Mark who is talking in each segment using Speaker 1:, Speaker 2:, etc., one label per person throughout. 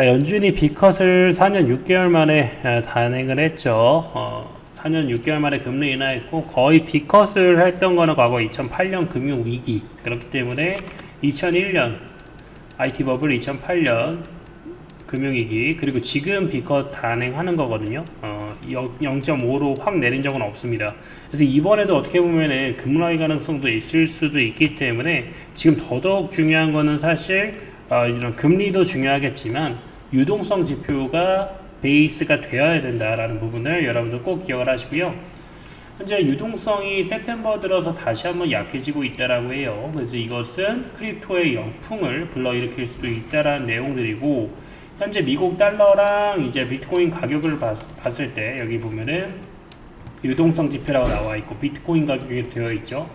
Speaker 1: 연준이 B컷을 4년 6개월 만에 단행을 했죠. 4년 6개월 만에 금리 인하했고, 거의 B컷을 했던 거는 과거 2008년 금융위기, 그렇기 때문에 2001년 IT 버블, 2008년 금융위기, 그리고 지금 B컷 단행하는 거거든요. 0.5로 확 내린 적은 없습니다. 그래서 이번에도 어떻게 보면은 급락의 가능성도 있을 수도 있기 때문에 지금 더더욱 중요한 거는 사실 이런 금리도 중요하겠지만 유동성 지표가 베이스가 되어야 된다라는 부분을 여러분들 꼭 기억을 하시고요. 현재 유동성이 세프템버 들어서 다시 한번 약해지고 있다라고 해요. 그래서 이것은 크립토의 역풍을 불러일으킬 수도 있다라는 내용들이고, 현재 미국 달러랑 이제 비트코인 가격을 봤을 때 여기 보면은 유동성 지표라고 나와 있고 비트코인 가격이 되어 있죠.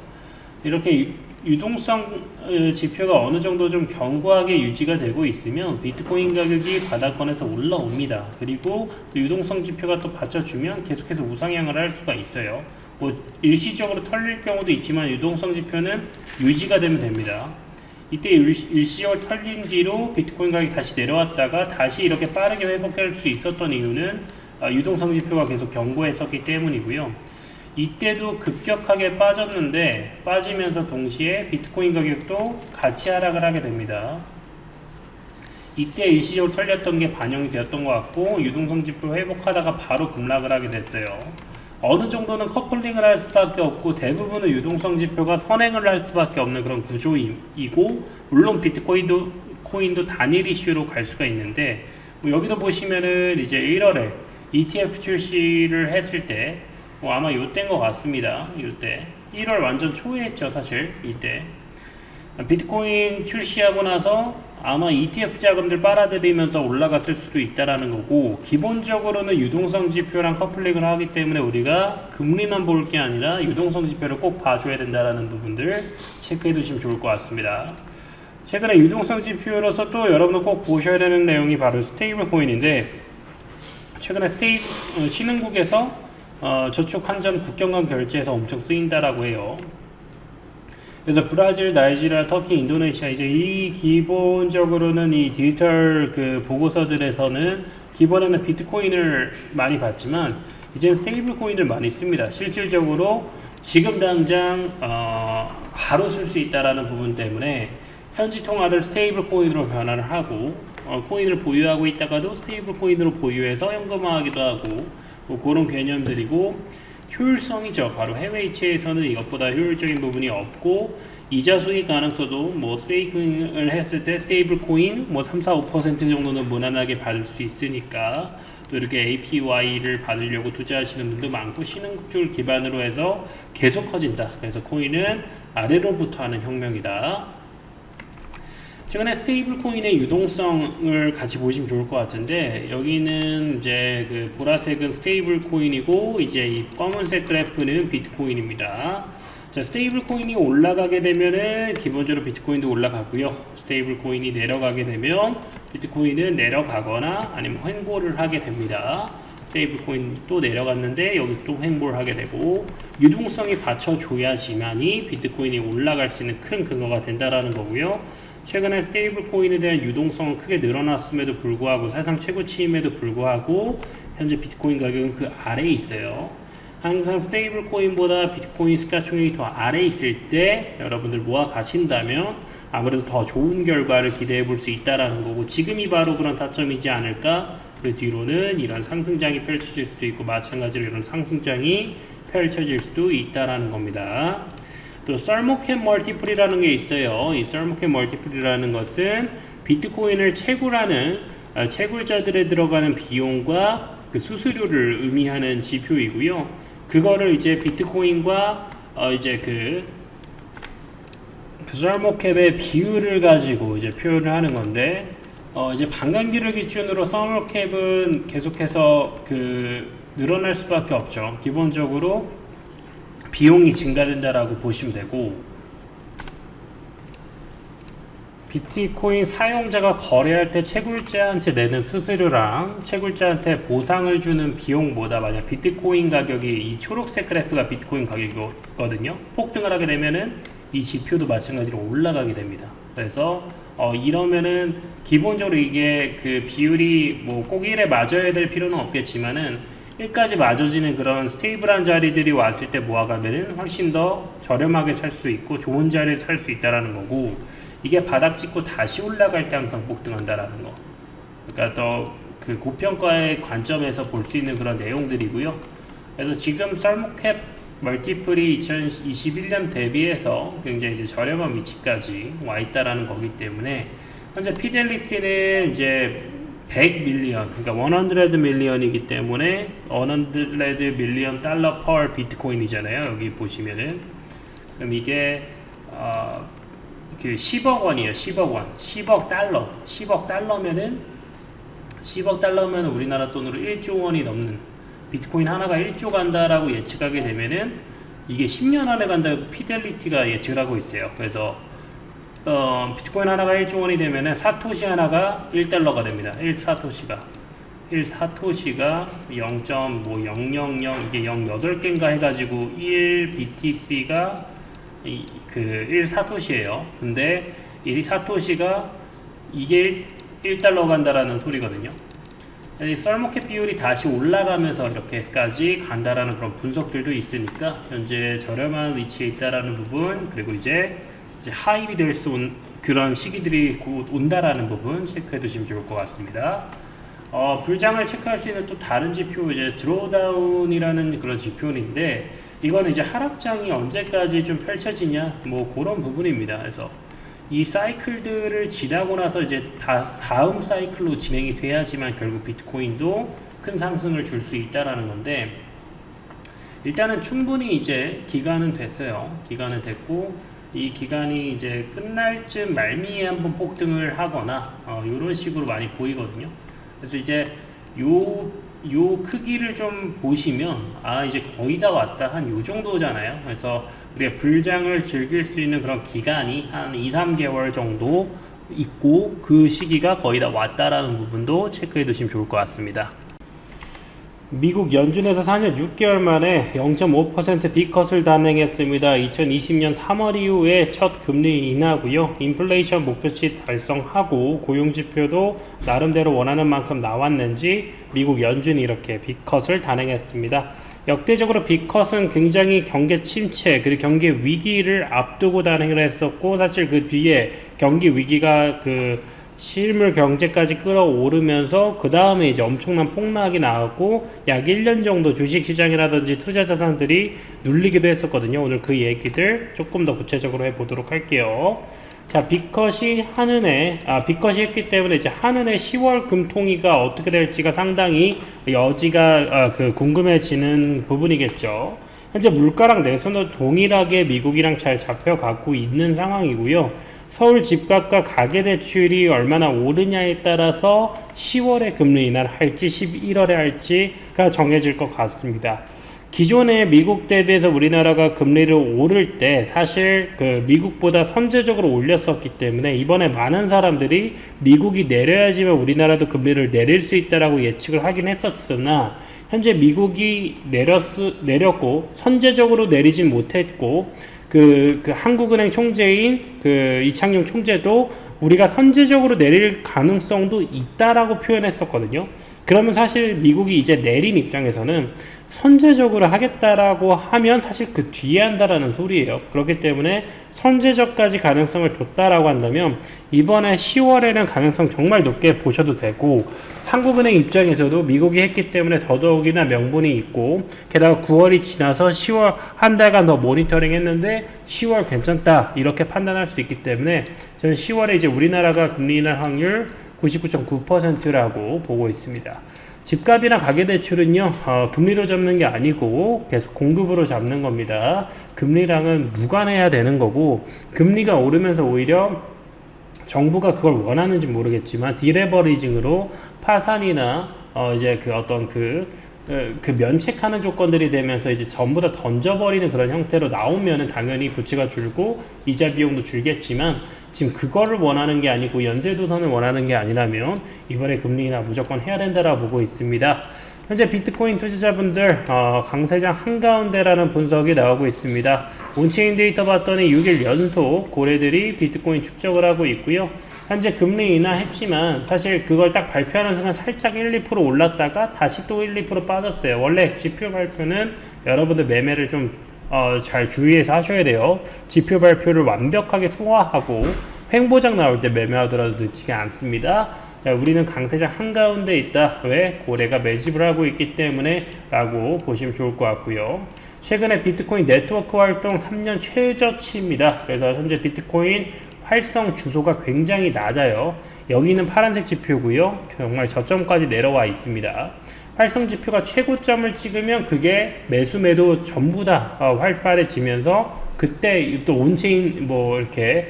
Speaker 1: 이렇게 유동성 지표가 어느 정도 좀 견고하게 유지가 되고 있으면 비트코인 가격이 바닥권에서 올라옵니다. 그리고 또 유동성 지표가 또 받쳐주면 계속해서 우상향을 할 수가 있어요. 뭐 일시적으로 털릴 경우도 있지만 유동성 지표는 유지가 되면 됩니다. 이때 일시적으로 털린 뒤로 비트코인 가격이 다시 내려왔다가 다시 이렇게 빠르게 회복할 수 있었던 이유는 유동성 지표가 계속 견고했었기 때문이고요. 이때도 급격하게 빠졌는데 빠지면서 동시에 비트코인 가격도 같이 하락을 하게 됩니다. 이때 일시적으로 털렸던 게 반영이 되었던 것 같고 유동성 지표 회복하다가 바로 급락을 하게 됐어요. 어느 정도는 커플링을 할 수밖에 없고 대부분은 유동성 지표가 선행을 할 수밖에 없는 그런 구조이고, 물론 비트코인도 단일 이슈로 갈 수가 있는데, 뭐 여기도 보시면은 이제 1월에 ETF 출시를 했을 때 아마 요때인 것 같습니다. 요때 1월 완전 초에 했죠. 사실 이때 비트코인 출시하고 나서 아마 ETF 자금들 빨아들이면서 올라갔을 수도 있다라는 거고, 기본적으로는 유동성 지표랑 커플링을 하기 때문에 우리가 금리만 볼 게 아니라 유동성 지표를 꼭 봐줘야 된다라는 부분들 체크해 두시면 좋을 것 같습니다. 최근에 유동성 지표로서 또 여러분들 꼭 보셔야 되는 내용이 바로 스테이블 코인인데, 최근에 신흥국에서 저축 환전 국경 간 결제에서 엄청 쓰인다라고 해요. 그래서 브라질, 나이지리아, 터키, 인도네시아, 이제 이 기본적으로는 이 디지털 그 보고서들에서는 기본에는 비트코인을 많이 봤지만 이제는 스테이블 코인을 많이 씁니다. 실질적으로 지금 당장 바로 쓸 수 있다라는 부분 때문에 현지 통화를 스테이블 코인으로 변화를 하고 코인을 보유하고 있다가도 스테이블 코인으로 보유해서 현금화하기도 하고, 뭐 그런 개념들이고, 효율성이죠. 바로 해외 이체에서는 이것보다 효율적인 부분이 없고, 이자 수익 가능성도 뭐 스테이킹을 했을 때 스테이블 코인 뭐 3, 4, 5% 정도는 무난하게 받을 수 있으니까 또 이렇게 APY를 받으려고 투자하시는 분도 많고, 신흥국 쪽을 기반으로 해서 계속 커진다. 그래서 코인은 아래로부터 하는 혁명이다. 최근에 스테이블 코인의 유동성을 같이 보시면 좋을 것 같은데, 여기는 이제 그 보라색은 스테이블 코인이고 이제 이 검은색 그래프는 비트코인입니다. 자, 스테이블 코인이 올라가게 되면은 기본적으로 비트코인도 올라가고요. 스테이블 코인이 내려가게 되면 비트코인은 내려가거나 아니면 횡보를 하게 됩니다. 스테이블 코인 또 내려갔는데 여기서 또 횡보를 하게 되고, 유동성이 받쳐줘야지만이 비트코인이 올라갈 수 있는 큰 근거가 된다라는 거고요. 최근에 스테이블 코인에 대한 유동성은 크게 늘어났음에도 불구하고, 사상 최고치임에도 불구하고 현재 비트코인 가격은 그 아래에 있어요. 항상 스테이블 코인보다 비트코인 시가총액이 더 아래에 있을 때 여러분들 모아 가신다면 아무래도 더 좋은 결과를 기대해 볼 수 있다라는 거고, 지금이 바로 그런 타점이지 않을까. 그 뒤로는 이런 상승장이 펼쳐질 수도 있고, 마찬가지로 이런 상승장이 펼쳐질 수도 있다라는 겁니다. 또 썰모캡 멀티플이라는 게 있어요. 이 썰모캡 멀티플이라는 것은 비트코인을 채굴하는 채굴자들에 들어가는 비용과 그 수수료를 의미하는 지표이고요. 그거를 이제 비트코인과 이제 그 썰모캡의 비율을 가지고 이제 표현을 하는 건데, 이제 반감기를 기준으로 썰모캡은 계속해서 그 늘어날 수밖에 없죠. 기본적으로 비용이 증가된다라고 보시면 되고, 비트코인 사용자가 거래할 때 채굴자한테 내는 수수료랑 채굴자한테 보상을 주는 비용보다, 만약 비트코인 가격이, 이 초록색 그래프가 비트코인 가격이거든요. 폭등을 하게 되면은 이 지표도 마찬가지로 올라가게 됩니다. 그래서 이러면은 기본적으로 이게 그 비율이 뭐 꼭 1에 맞아야 될 필요는 없겠지만은 1까지 맞아지는 그런 스테이블한 자리들이 왔을 때 모아가면은 훨씬 더 저렴하게 살 수 있고 좋은 자리에 살 수 있다라는 거고, 이게 바닥 찍고 다시 올라갈 때 항상 폭등한다라는 거. 그러니까 더 그 고평가의 관점에서 볼 수 있는 그런 내용들이고요. 그래서 지금 썰모캡 멀티플이 2021년 대비해서 굉장히 이제 저렴한 위치까지 와 있다라는 거기 때문에 현재 피델리티는 이제 100 밀리언, 그러니까 100 밀리언이기 때문에 100 밀리언 달러 per 비트코인이잖아요. 여기 보시면은 그럼 이게 그 10억 원이에요. 10억 원, 10억 달러, 10억 달러면은 10억 달러면 우리나라 돈으로 1조 원이 넘는, 비트코인 하나가 1조 간다라고 예측하게 되면은 이게 10년 안에 간다고 피델리티가 예측을 하고 있어요. 그래서 비트코인 하나가 1조 원이 되면은 사토시 하나가 1달러가 됩니다. 1사토시가 0.000 이게 0.8개인가 해가지고 1 BTC가 그 1사토시예요. 근데 이 사토시가 이게 1달러 간다라는 소리거든요. 썰모캡 비율이 다시 올라가면서 이렇게까지 간다라는 그런 분석들도 있으니까 현재 저렴한 위치에 있다라는 부분, 그리고 이제 하입이 될 수 그런 시기들이 곧 온다라는 부분 체크해 두시면 좋을 것 같습니다. 불장을 체크할 수 있는 또 다른 지표, 이제 드로우다운이라는 그런 지표인데, 이거는 이제 하락장이 언제까지 좀 펼쳐지냐 뭐 그런 부분입니다. 그래서 이 사이클들을 지나고 나서 이제 다음 사이클로 진행이 돼야지만 결국 비트코인도 큰 상승을 줄 수 있다라는 건데, 일단은 충분히 이제 기간은 됐어요. 기간은 됐고, 이 기간이 이제 끝날 쯤 말미에 한번 폭등을 하거나 이런 식으로 많이 보이거든요. 그래서 이제 요 크기를 좀 보시면 이제 거의 다 왔다, 한 요 정도잖아요. 그래서 우리가 불장을 즐길 수 있는 그런 기간이 한 2-3개월 정도 있고, 그 시기가 거의 다 왔다라는 부분도 체크해 두시면 좋을 것 같습니다. 미국 연준에서 4년 6개월 만에 0.5% B컷을 단행했습니다. 2020년 3월 이후에 첫 금리 인하고요. 인플레이션 목표치 달성하고 고용지표도 나름대로 원하는 만큼 나왔는지 미국 연준이 이렇게 B컷을 단행했습니다. 역대적으로 B컷은 굉장히 경기 침체 그리고 경기 위기를 앞두고 단행을 했었고, 사실 그 뒤에 경기 위기가 그 실물 경제까지 끌어오르면서 그 다음에 이제 엄청난 폭락이 나왔고, 약 1년 정도 주식시장이라든지 투자자산들이 눌리기도 했었거든요. 오늘 그 얘기들 조금 더 구체적으로 해보도록 할게요. 자, B컷이 B컷이 했기 때문에 이제 한은의 10월 금통위가 어떻게 될지가 상당히 여지가 궁금해지는 부분이겠죠. 현재 물가랑 내수는 동일하게 미국이랑 잘 잡혀가고 있는 상황이고요. 서울 집값과 가계대출이 얼마나 오르냐에 따라서 10월에 금리 인하를 할지 11월에 할지가 정해질 것 같습니다. 기존에 미국 대비해서 우리나라가 금리를 오를 때 사실 그 미국보다 선제적으로 올렸었기 때문에 이번에 많은 사람들이 미국이 내려야지만 우리나라도 금리를 내릴 수 있다라고 예측을 하긴 했었으나, 현재 미국이 내렸고 선제적으로 내리진 못했고, 그 한국은행 총재인 그 이창용 총재도 우리가 선제적으로 내릴 가능성도 있다라고 표현했었거든요. 그러면 사실 미국이 이제 내린 입장에서는 선제적으로 하겠다라고 하면 사실 그 뒤에 한다라는 소리예요. 그렇기 때문에 선제적까지 가능성을 줬다라고 한다면 이번에 10월에는 가능성 정말 높게 보셔도 되고, 한국은행 입장에서도 미국이 했기 때문에 더더욱이나 명분이 있고, 게다가 9월이 지나서 10월 한 달간 더 모니터링 했는데 10월 괜찮다 이렇게 판단할 수 있기 때문에 저는 10월에 이제 우리나라가 금리 인하 확률 99.9%라고 보고 있습니다. 집값이나 가계대출은요, 금리로 잡는 게 아니고 계속 공급으로 잡는 겁니다. 금리랑은 무관해야 되는 거고, 금리가 오르면서 오히려 정부가 그걸 원하는지 모르겠지만 디레버리징으로 파산이나 이제 그 어떤 그 면책하는 조건들이 되면서 이제 전부 다 던져버리는 그런 형태로 나오면은 당연히 부채가 줄고 이자 비용도 줄겠지만, 지금 그거를 원하는 게 아니고 연쇄도선을 원하는 게 아니라면 이번에 금리 인하 무조건 해야 된다라고 보고 있습니다. 현재 비트코인 투자자분들 강세장 한가운데라는 분석이 나오고 있습니다. 온체인 데이터 봤더니 6일 연속 고래들이 비트코인 축적을 하고 있고요. 현재 금리 인하했지만 사실 그걸 딱 발표하는 순간 살짝 1, 2% 올랐다가 다시 또 1, 2% 빠졌어요. 원래 지표 발표는 여러분들 매매를 좀 잘 주의해서 하셔야 돼요. 지표 발표를 완벽하게 소화하고 횡보장 나올 때 매매하더라도 늦지가 않습니다. 우리는 강세장 한가운데 있다. 왜? 고래가 매집을 하고 있기 때문에 라고 보시면 좋을 것 같고요. 최근에 비트코인 네트워크 활동 3년 최저치입니다. 그래서 현재 비트코인 활성 주소가 굉장히 낮아요. 여기는 파란색 지표고요. 정말 저점까지 내려와 있습니다. 활성 지표가 최고점을 찍으면 그게 매수 매도 전부 다 활발해지면서 그때 또 온체인 뭐 이렇게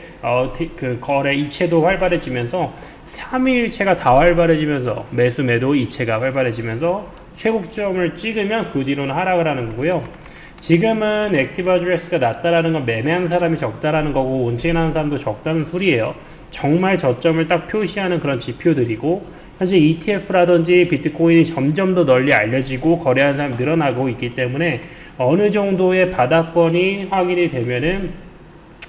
Speaker 1: 그 거래 이체도 활발해지면서 3일체가 다 활발해지면서 매수 매도 이체가 활발해지면서 최고점을 찍으면 그 뒤로는 하락을 하는 거고요. 지금은 액티브 어드레스가 낮다라는 건 매매하는 사람이 적다라는 거고 온체인 하는 사람도 적다는 소리예요. 정말 저점을 딱 표시하는 그런 지표들이고 현재 ETF라든지 비트코인이 점점 더 널리 알려지고 거래하는 사람이 늘어나고 있기 때문에 어느 정도의 바닥권이 확인이 되면은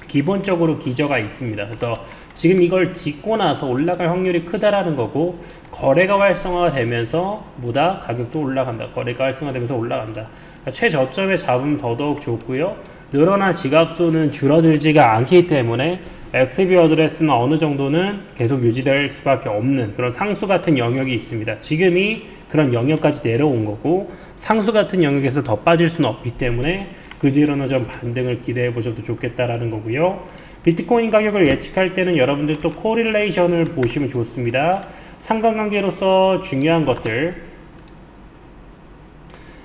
Speaker 1: 기본적으로 기저가 있습니다. 그래서 지금 이걸 딛고 나서 올라갈 확률이 크다라는 거고 거래가 활성화가 되면서 보다 가격도 올라간다. 거래가 활성화되면서 올라간다. 그러니까 최저점에 잡으면 더더욱 좋고요. 늘어난 지갑수는 줄어들지가 않기 때문에 액티브 어드레스는 어느 정도는 계속 유지될 수밖에 없는 그런 상수 같은 영역이 있습니다. 지금이 그런 영역까지 내려온 거고 상수 같은 영역에서 더 빠질 수는 없기 때문에 그 뒤로는 좀 반등을 기대해 보셔도 좋겠다라는 거고요. 비트코인 가격을 예측할 때는 여러분들 또 코릴레이션을 보시면 좋습니다. 상관관계로서 중요한 것들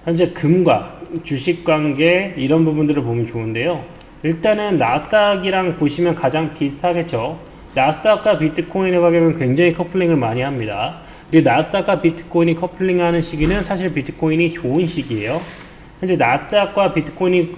Speaker 1: 현재 금과 주식 관계 이런 부분들을 보면 좋은데요. 일단은 나스닥이랑 보시면 가장 비슷하겠죠. 나스닥과 비트코인의 가격은 굉장히 커플링을 많이 합니다. 그리고 나스닥과 비트코인이 커플링하는 시기는 사실 비트코인이 좋은 시기예요. 현재 나스닥과 비트코인이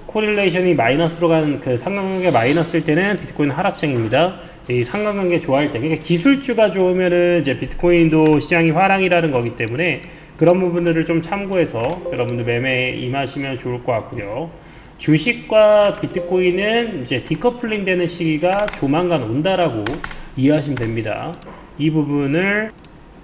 Speaker 1: 코릴레이션이 마이너스로 가는 그 상관관계 마이너스일 때는 비트코인은 하락장입니다. 이 상관관계 좋아할 때, 그러니까 기술주가 좋으면은 이제 비트코인도 시장이 화랑이라는 거기 때문에 그런 부분들을 좀 참고해서 여러분들 매매에 임하시면 좋을 것 같고요. 주식과 비트코인은 이제 디커플링 되는 시기가 조만간 온다라고 이해하시면 됩니다. 이 부분을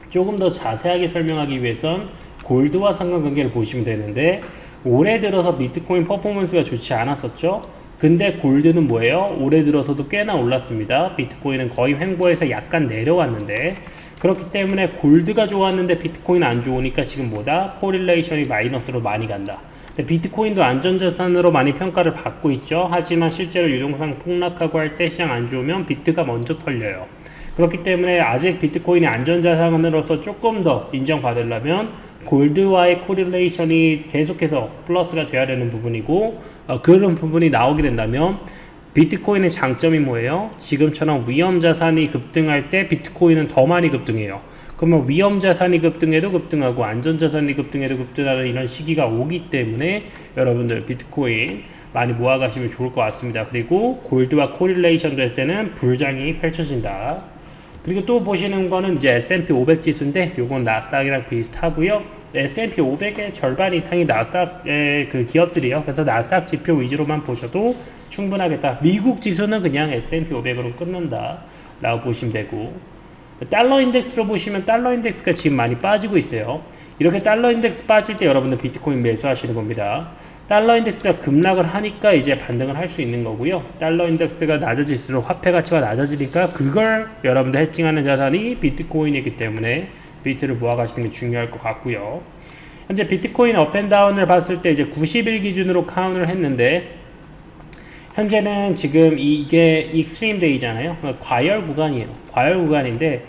Speaker 1: 조금 더 자세하게 설명하기 위해선 골드와 상관관계를 보시면 되는데 올해 들어서 비트코인 퍼포먼스가 좋지 않았었죠. 근데 골드는 뭐예요? 올해 들어서도 꽤나 올랐습니다. 비트코인은 거의 횡보해서 약간 내려왔는데 그렇기 때문에 골드가 좋았는데 비트코인 안 좋으니까 지금 뭐다? 코릴레이션이 마이너스로 많이 간다. 비트코인도 안전자산으로 많이 평가를 받고 있죠. 하지만 실제로 유동성 폭락하고 할 때 시장 안 좋으면 비트가 먼저 털려요. 그렇기 때문에 아직 비트코인이 안전자산으로서 조금 더 인정받으려면 골드와의 코릴레이션이 계속해서 플러스가 돼야 되는 부분이고 그런 부분이 나오게 된다면 비트코인의 장점이 뭐예요? 지금처럼 위험자산이 급등할 때 비트코인은 더 많이 급등해요. 그러면 위험자산이 급등해도 급등하고 안전자산이 급등해도 급등하는 이런 시기가 오기 때문에 여러분들 비트코인 많이 모아가시면 좋을 것 같습니다. 그리고 골드와 코릴레이션 될 때는 불장이 펼쳐진다. 그리고 또 보시는 거는 이제 S&P 500 지수인데 요건 나스닥이랑 비슷하고요. S&P 500의 절반 이상이 나스닥의 그 기업들이에요. 그래서 나스닥 지표 위주로만 보셔도 충분하겠다. 미국 지수는 그냥 S&P 500으로 끊는다 라고 보시면 되고 달러 인덱스로 보시면 달러 인덱스가 지금 많이 빠지고 있어요. 이렇게 달러 인덱스 빠질 때 여러분들 비트코인 매수하시는 겁니다. 달러 인덱스가 급락을 하니까 이제 반등을 할 수 있는 거고요. 달러 인덱스가 낮아질수록 화폐 가치가 낮아지니까 그걸 여러분들 해칭하는 자산이 비트코인이기 때문에 비트를 모아가시는 게 중요할 것 같고요. 현재 비트코인 업앤다운을 봤을 때 이제 90일 기준으로 카운트를 했는데 현재는 지금 이게 익스트림 데이잖아요. 과열 구간이에요. 과열 구간인데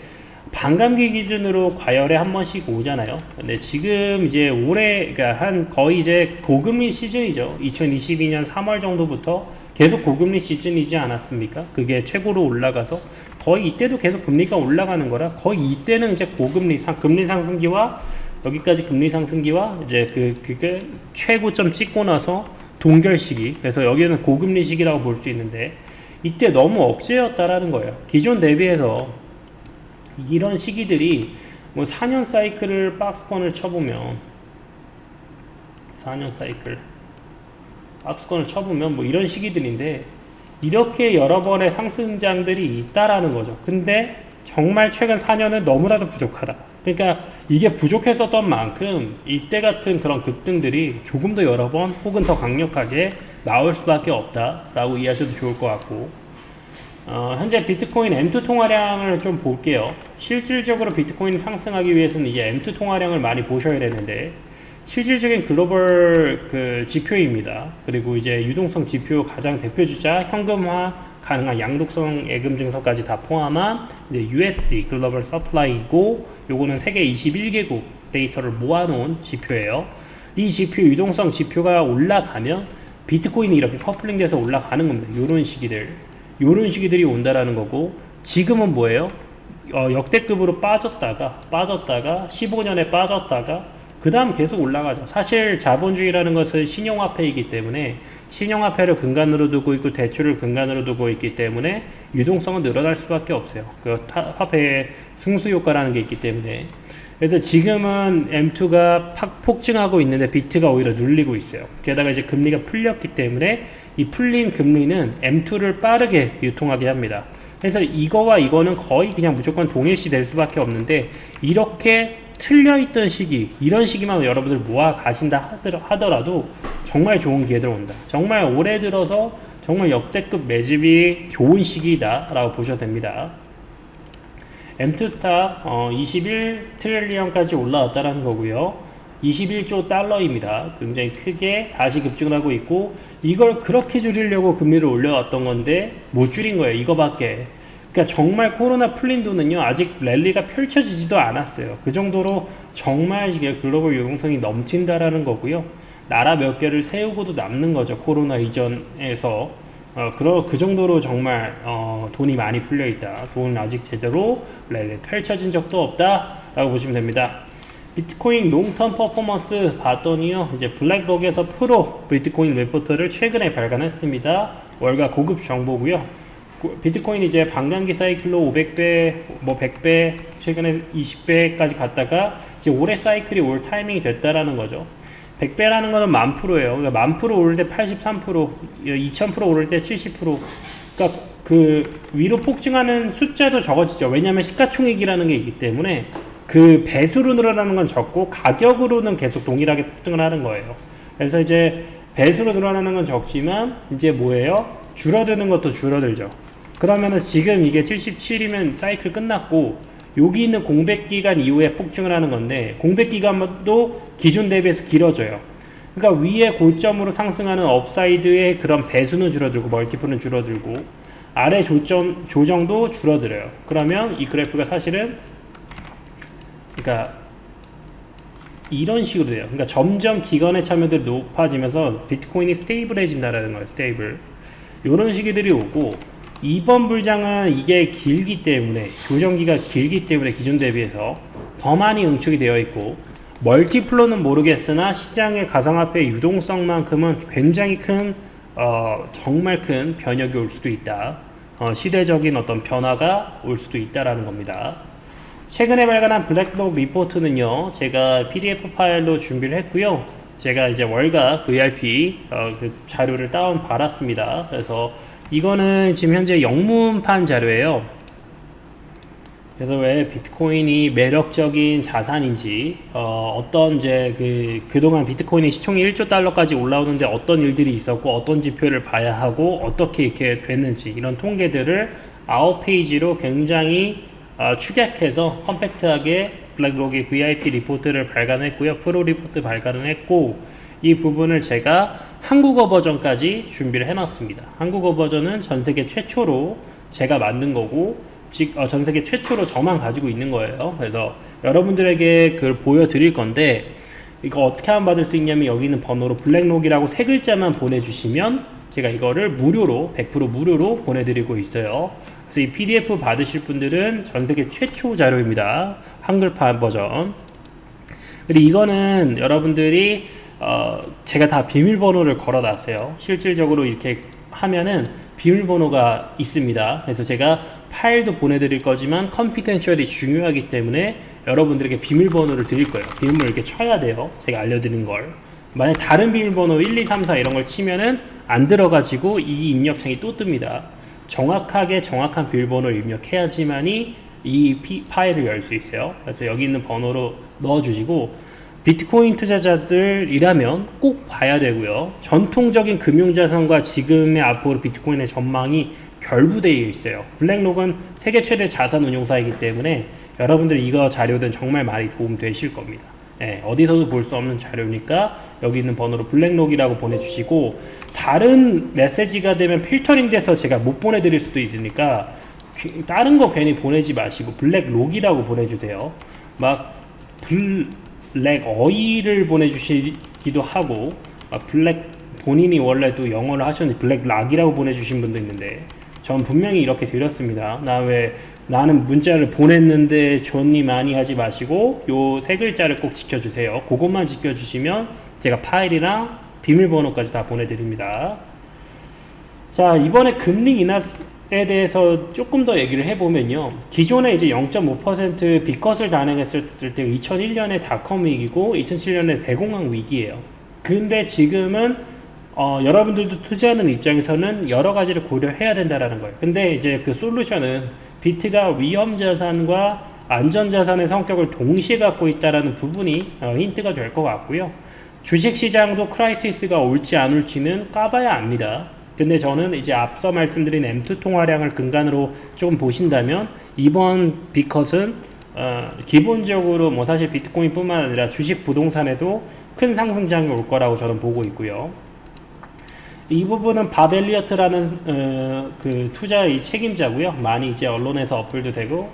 Speaker 1: 반감기 기준으로 과열에 한 번씩 오잖아요. 근데 지금 이제 올해 그러니까 한 거의 이제 고금리 시즌이죠. 2022년 3월 정도부터 계속 고금리 시즌이지 않았습니까? 그게 최고로 올라가서 거의 이때도 계속 금리가 올라가는 거라 거의 이때는 이제 금리 상승기와 여기까지 금리 상승기와 이제 그게 최고점 찍고 나서 동결 시기. 그래서 여기는 고금리 시기라고 볼 수 있는데 이때 너무 억제였다라는 거예요. 기존 대비해서 이런 시기들이 뭐 4년 사이클을 박스권을 쳐보면 4년 사이클 박스권을 쳐보면 뭐 이런 시기들인데 이렇게 여러 번의 상승장들이 있다라는 거죠. 근데 정말 최근 4년은 너무나도 부족하다. 그러니까 이게 부족했었던 만큼 이때 같은 그런 급등들이 조금 더 여러 번 혹은 더 강력하게 나올 수밖에 없다라고 이해하셔도 좋을 것 같고, 현재 비트코인 M2 통화량을 좀 볼게요. 실질적으로 비트코인이 상승하기 위해서는 이제 M2 통화량을 많이 보셔야 되는데, 실질적인 글로벌 그 지표입니다. 그리고 이제 유동성 지표 가장 대표 주자 현금화 가능한 양독성 예금 증서까지 다 포함한 이제 USD 글로벌 서플라이고, 요거는 세계 21개국 데이터를 모아놓은 지표예요. 이 지표 유동성 지표가 올라가면 비트코인이 이렇게 커플링 돼서 올라가는 겁니다. 요런 시기들이 온다라는 거고, 지금은 뭐예요? 역대급으로 빠졌다가 15년에 빠졌다가 그 다음 계속 올라가죠. 사실 자본주의라는 것은 신용화폐이기 때문에 신용화폐를 근간으로 두고 있고 대출을 근간으로 두고 있기 때문에 유동성은 늘어날 수밖에 없어요. 그 화폐의 승수 효과라는 게 있기 때문에. 그래서 지금은 M2가 폭증하고 있는데 비트가 오히려 눌리고 있어요. 게다가 이제 금리가 풀렸기 때문에 이 풀린 금리는 M2를 빠르게 유통하게 합니다. 그래서 이거와 이거는 거의 그냥 무조건 동일시 될 수밖에 없는데, 이렇게 틀려있던 시기, 이런 시기만 여러분들 모아 가신다 하더라도 정말 좋은 기회들 온다. 정말 올해 들어서 정말 역대급 매집이 좋은 시기다 라고 보셔도 됩니다. M2 스탑 21트릴리언까지 올라왔다라는 거고요. 21조 달러입니다. 굉장히 크게 다시 급증을 하고 있고, 이걸 그렇게 줄이려고 금리를 올려왔던 건데 못 줄인 거예요. 이거밖에. 그러니까 정말 코로나 풀린 돈은요, 아직 랠리가 펼쳐지지도 않았어요. 그 정도로 정말 글로벌 유동성이 넘친다라는 거고요. 나라 몇 개를 세우고도 남는 거죠. 코로나 이전에서. 그 정도로 정말 돈이 많이 풀려 있다. 돈은 아직 제대로 랠리 펼쳐진 적도 없다라고 보시면 됩니다. 비트코인 롱텀 퍼포먼스 봤더니요, 이제 블랙록에서 프로 비트코인 레포트를 최근에 발간했습니다. 월가 고급 정보고요. 비트코인 이제 반감기 사이클로 500배, 뭐 100배, 최근에 20배까지 갔다가 이제 올해 사이클이 올 타이밍이 됐다라는 거죠. 100배라는 거는 10,000%예요. 그러니까 10,000% 오를 때 83%, 2000% 오를 때 70%. 그러니까 그 위로 폭증하는 숫자도 적어지죠. 왜냐하면 시가총액이라는 게 있기 때문에 그 배수로 늘어나는 건 적고 가격으로는 계속 동일하게 폭등을 하는 거예요. 그래서 이제 배수로 늘어나는 건 적지만 이제 뭐예요? 줄어드는 것도 줄어들죠. 그러면은 지금 이게 77이면 사이클 끝났고, 여기 있는 공백 기간 이후에 폭증을 하는 건데, 공백 기간도 기준 대비해서 길어져요. 그러니까 위에 고점으로 상승하는 업사이드의 그런 배수는 줄어들고 멀티플은 줄어들고 아래 조정도 줄어들어요. 그러면 이 그래프가 사실은 그러니까 이런 식으로 돼요. 그러니까 점점 기간의 참여들이 높아지면서 비트코인이 스테이블해진다라는 거예요. 스테이블. 이런 시기들이 오고, 이번 불장은 이게 길기 때문에, 조정기가 길기 때문에 기존 대비해서 더 많이 응축이 되어 있고, 멀티플로는 모르겠으나 시장의 가상화폐 유동성만큼은 굉장히 큰 정말 큰 변혁이 올 수도 있다. 시대적인 어떤 변화가 올 수도 있다라는 겁니다. 최근에 발간한 블랙록 리포트는요, 제가 PDF 파일로 준비를 했고요. 제가 이제 월가 VIP 그 자료를 다운 받았습니다. 그래서 이거는 지금 현재 영문판 자료예요. 그래서 왜 비트코인이 매력적인 자산인지, 어떤 이제 그동안 비트코인의 시총이 1조 달러까지 올라오는데 어떤 일들이 있었고, 어떤 지표를 봐야 하고, 어떻게 이렇게 됐는지, 이런 통계들을 9페이지로 굉장히 축약해서 컴팩트하게 블랙록이 VIP 리포트를 발간했고요. 프로 리포트 발간을 했고, 이 부분을 제가 한국어 버전까지 준비를 해놨습니다. 한국어 버전은 전 세계 최초로 제가 만든 거고, 전 세계 최초로 저만 가지고 있는 거예요. 그래서 여러분들에게 그걸 보여드릴 건데, 이거 어떻게 하면 받을 수 있냐면, 여기 있는 번호로 블랙록이라고 세 글자만 보내주시면 제가 이거를 무료로 100% 무료로 보내드리고 있어요. 그래서 이 PDF 받으실 분들은 전 세계 최초 자료입니다. 한글판 버전. 그리고 이거는 여러분들이 제가 다 비밀번호를 걸어놨어요. 실질적으로 이렇게 하면은 비밀번호가 있습니다. 그래서 제가 파일도 보내드릴 거지만 컨피덴셜이 중요하기 때문에 여러분들에게 비밀번호를 드릴 거예요. 비밀번호를 이렇게 쳐야 돼요. 제가 알려드린 걸. 만약 다른 비밀번호 1, 2, 3, 4 이런 걸 치면은 안 들어가지고 이 입력창이 또 뜹니다. 정확하게 정확한 비밀번호를 입력해야지만이 이 파일을 열 수 있어요. 그래서 여기 있는 번호로 넣어주시고, 비트코인 투자자들이라면 꼭 봐야 되고요. 전통적인 금융자산과 지금의 앞으로 비트코인의 전망이 결부되어 있어요. 블랙록은 세계 최대 자산 운용사이기 때문에 여러분들 이거 자료는 정말 많이 도움 되실 겁니다. 어디서도 볼 수 없는 자료니까 여기 있는 번호로 블랙록이라고 보내주시고, 다른 메시지가 되면 필터링 돼서 제가 못 보내드릴 수도 있으니까 다른 거 괜히 보내지 마시고 블랙록이라고 보내주세요. 막 블랙 어이를 보내주시기도 하고, 블랙 본인이 원래 또 영어를 하셨는데 블랙 락이라고 보내주신 분도 있는데, 전 분명히 이렇게 드렸습니다. 나는 문자를 보냈는데 존니 많이 하지 마시고 요 세 글자를 꼭 지켜주세요. 그것만 지켜주시면 제가 파일이랑 비밀번호까지 다 보내드립니다. 자, 이번에 금리 인하에 대해서 조금 더 얘기를 해보면요. 기존에 이제 0.5% 비컷을 단행했을 때 2001년에 닷컴 위기고 2007년에 대공황 위기예요. 근데 지금은 여러분들도 투자하는 입장에서는 여러 가지를 고려해야 된다라는 거예요. 근데 이제 그 솔루션은 비트가 위험 자산과 안전 자산의 성격을 동시에 갖고 있다라는 부분이 힌트가 될 것 같고요. 주식 시장도 크라이시스가 올지 안 올지는 까봐야 압니다. 근데 저는 이제 앞서 말씀드린 M2 통화량을 근간으로 좀 보신다면 이번 비컷은 기본적으로 뭐 사실 비트코인뿐만 아니라 주식 부동산에도 큰 상승장이 올 거라고 저는 보고 있고요. 이 부분은 밥 엘리어트라는 그 투자의 책임자고요. 많이 이제 언론에서 어플도 되고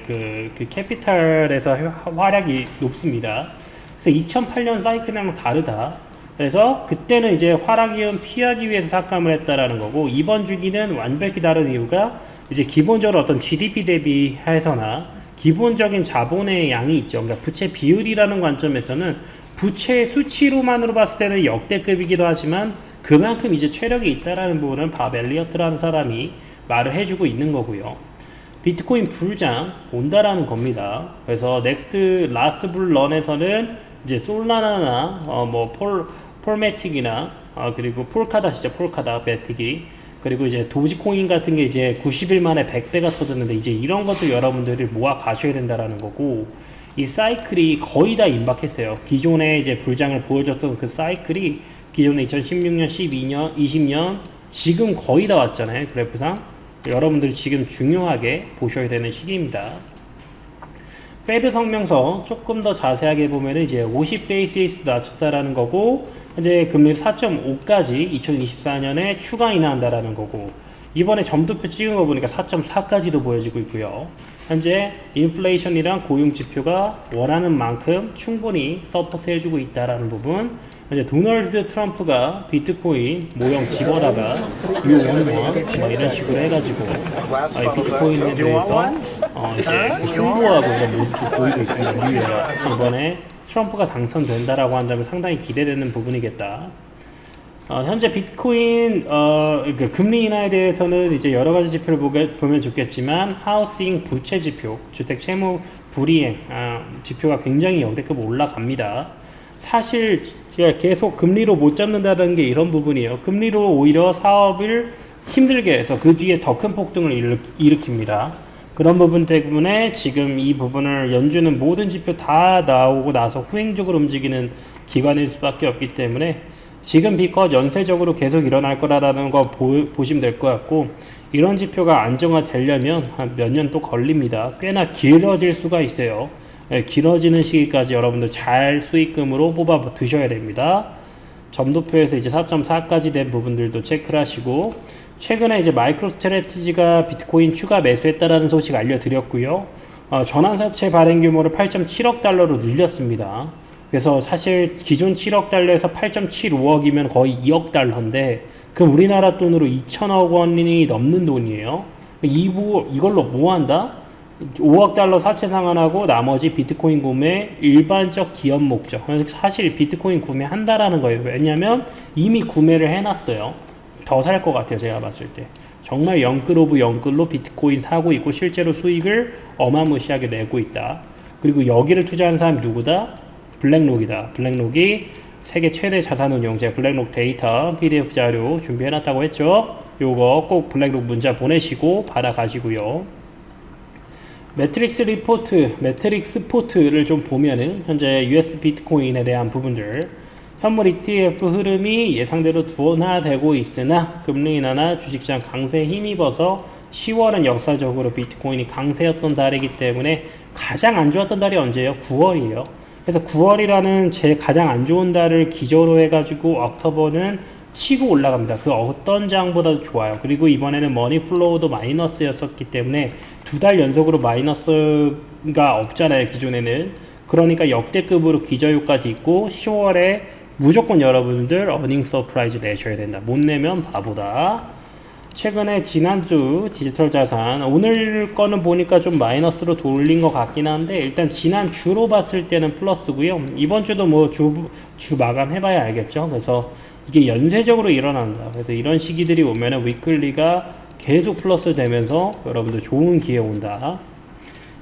Speaker 1: 그 캐피탈에서 활약이 높습니다. 그래서 2008년 사이클이랑 다르다. 그래서 그때는 이제 하락이은 피하기 위해서 삭감을 했다라는 거고, 이번 주기는 완벽히 다른 이유가 이제 기본적으로 어떤 GDP 대비해서나 기본적인 자본의 양이 있죠. 그러니까 부채 비율이라는 관점에서는 부채 수치로만으로 봤을 때는 역대급이기도 하지만 그만큼 이제 체력이 있다라는 부분을 밥 엘리어트라는 사람이 말을 해주고 있는 거고요. 비트코인 불장 온다라는 겁니다. 그래서 넥스트 라스트 불런에서는 이제 솔라나나 폴매틱이나 그리고 폴카다, 진짜 폴카다 매틱이, 그리고 이제 도지코인 같은 게 이제 90일 만에 100배가 터졌는데 이제 이런 것도 여러분들이 모아 가셔야 된다라는 거고, 이 사이클이 거의 다 임박했어요. 기존에 이제 불장을 보여줬던 그 사이클이 기존에 2016년, 12년, 20년 지금 거의 다 왔잖아요. 그래프상 여러분들이 지금 중요하게 보셔야 되는 시기입니다. 페드 성명서 조금 더 자세하게 보면 이제 50 베이시스 낮췄다라는 거고, 이제 금리 4.5까지 2024년에 추가 인하한다라는 거고, 이번에 점도표 찍은 거 보니까 4.4까지도 보여지고 있고요. 현재 인플레이션이랑 고용 지표가 원하는 만큼 충분히 서포트 해주고 있다라는 부분. 이제 도널드 트럼프가 비트코인 모형 집어다가 뭐 이런 식으로 해가지고 비트코인에 대해서 이제 홍보하고 이런 모습도 보이고 있습니다. 뉴욕에 이번에 트럼프가 당선된다라고 한다면 상당히 기대되는 부분이겠다. 현재 비트코인 그 금리 인하에 대해서는 이제 여러 가지 지표를 보면 좋겠지만, 하우싱 부채 지표, 주택 채무 불이행 지표가 굉장히 역대급 올라갑니다. 사실 계속 금리로 못 잡는다는 게 이런 부분이에요. 금리로 오히려 사업을 힘들게 해서 그 뒤에 더 큰 폭등을 일으킵니다. 그런 부분 때문에 지금 이 부분을 연주는 모든 지표 다 나오고 나서 후행적으로 움직이는 기관일 수밖에 없기 때문에 지금 비컷 연쇄적으로 계속 일어날 거라는 거 보시면 될 것 같고, 이런 지표가 안정화되려면 한 몇 년 또 걸립니다. 꽤나 길어질 수가 있어요. 길어지는 시기까지 여러분들 잘 수익금으로 뽑아 드셔야 됩니다. 점도표에서 이제 4.4까지 된 부분들도 체크를 하시고, 최근에 이제 마이크로 스트래티지가 비트코인 추가 매수했다라는 소식 알려드렸고요. 전환사채 발행 규모를 8.7억 달러로 늘렸습니다. 그래서 사실 기존 7억 달러에서 8.75억이면 거의 2억 달러인데, 그럼 우리나라 돈으로 2천억 원이 넘는 돈이에요. 이걸로 뭐 한다? 5억 달러 사채 상환하고 나머지 비트코인 구매 일반적 기업 목적. 사실 비트코인 구매한다라는 거예요. 왜냐면 이미 구매를 해놨어요. 더 살 것 같아요. 제가 봤을 때. 정말 영끌 오브 영끌로 비트코인 사고 있고 실제로 수익을 어마무시하게 내고 있다. 그리고 여기를 투자하는 사람이 누구다? 블랙록이다. 블랙록이 세계 최대 자산운용자 블랙록 데이터 PDF 자료 준비해놨다고 했죠. 요거 꼭 블랙록 문자 보내시고 받아가시고요. 매트릭스 리포트, 매트릭스 포트를 좀 보면은 현재 US 비트코인에 대한 부분들, 현물 ETF 흐름이 예상대로 둔화되고 있으나 금리 인하나 주식시장 강세에 힘입어서 10월은 역사적으로 비트코인이 강세였던 달이기 때문에 가장 안 좋았던 달이 언제예요? 9월이에요. 그래서 9월이라는 제 가장 안 좋은 달을 기저로 해가지고 옥토버는 치고 올라갑니다. 그 어떤 장보다도 좋아요. 그리고 이번에는 머니 플로우도 마이너스였었기 때문에 2달 연속으로 마이너스가 없잖아요, 기존에는. 그러니까 역대급으로 기저효과도 있고 10월에 무조건 여러분들 어닝 서프라이즈 내셔야 된다. 못 내면 바보다. 최근에 지난주 디지털 자산, 오늘 거는 보니까 좀 마이너스로 돌린 것 같긴 한데 일단 지난주로 봤을 때는 플러스고요. 이번 주도 뭐 주 마감 해봐야 알겠죠. 그래서 이게 연쇄적으로 일어난다. 그래서 이런 시기들이 오면은 위클리가 계속 플러스 되면서 여러분들 좋은 기회 온다.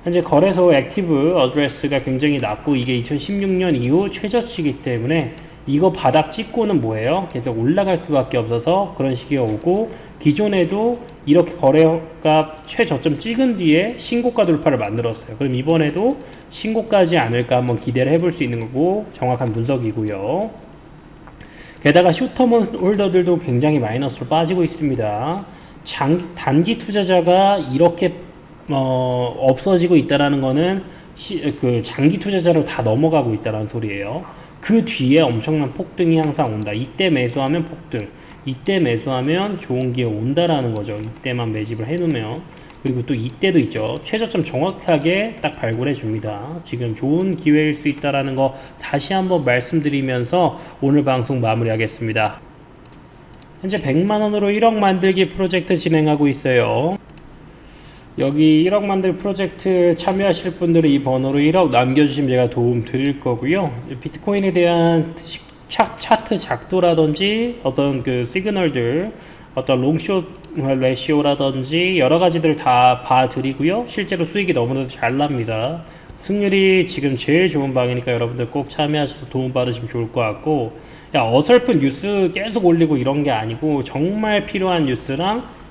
Speaker 1: 현재 거래소 액티브 어드레스가 굉장히 낮고 이게 2016년 이후 최저치이기 때문에 이거 바닥 찍고는 뭐예요? 계속 올라갈 수밖에 없어서 그런 시기가 오고, 기존에도 이렇게 거래가 최저점 찍은 뒤에 신고가 돌파를 만들었어요. 그럼 이번에도 신고까지 않을까 한번 기대를 해볼 수 있는 거고, 정확한 분석이고요. 게다가 숏텀 홀더들도 굉장히 마이너스로 빠지고 있습니다. 단기 투자자가 이렇게 없어지고 있다는 거는 그 장기 투자자로 다 넘어가고 있다는 소리예요. 그 뒤에 엄청난 폭등이 항상 온다. 이때 매수하면 폭등, 이때 매수하면 좋은 기회 온다라는 거죠. 이때만 매집을 해놓으면. 그리고 또 이때도 있죠. 최저점 정확하게 딱 발굴해 줍니다. 지금 좋은 기회일 수 있다라는 거 다시 한번 말씀드리면서 오늘 방송 마무리하겠습니다. 현재 100만원으로 1억 만들기 프로젝트 진행하고 있어요. 여기 1억 만들 프로젝트 참여하실 분들은 이 번호로 1억 남겨주시면 제가 도움 드릴 거고요. 비트코인에 대한 차트 작도라든지 어떤 그 시그널들, 어떤 롱숏 레시오라든지 여러 가지들 다 봐드리고요. 실제로 수익이 너무나도 잘 납니다. 승률이 지금 제일 좋은 방이니까 여러분들 꼭 참여하셔서 도움 받으시면 좋을 것 같고, 어설픈 뉴스 계속 올리고 이런 게 아니고 정말 필요한 뉴스랑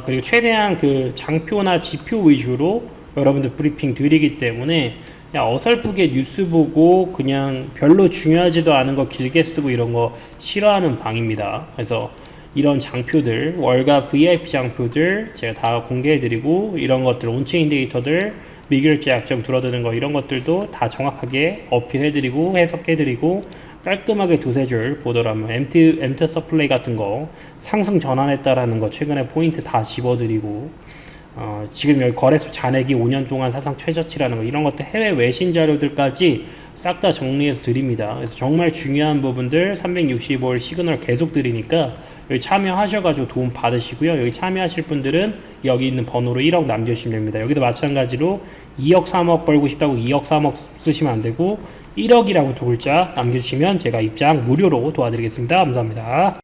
Speaker 1: 그리고 최대한 그 장표나 지표 위주로 여러분들 브리핑 드리기 때문에 어설프게 뉴스 보고 그냥 별로 중요하지도 않은 거 길게 쓰고 이런 거 싫어하는 방입니다. 그래서 이런 장표들, 월가 VIP 장표들 제가 다 공개해 드리고, 이런 것들 온체인 데이터들, 미결제 약점 줄어드는 거 이런 것들도 다 정확하게 어필해 드리고 해석해 드리고, 깔끔하게 두세 줄 보더라면 MT 서플레이 같은 거 상승 전환했다라는 거 최근에 포인트 다 집어드리고, 지금 여기 거래소 잔액이 5년 동안 사상 최저치라는 거 이런 것들 해외 외신 자료들까지 싹 다 정리해서 드립니다. 그래서 정말 중요한 부분들 365일 시그널 계속 드리니까 여기 참여하셔가지고 도움 받으시고요. 여기 참여하실 분들은 여기 있는 번호로 1억 남겨주시면 됩니다. 여기도 마찬가지로 2억 3억 벌고 싶다고 2억 3억 쓰시면 안 되고 1억이라고 두 글자 남겨주시면 제가 입장 무료로 도와드리겠습니다. 감사합니다.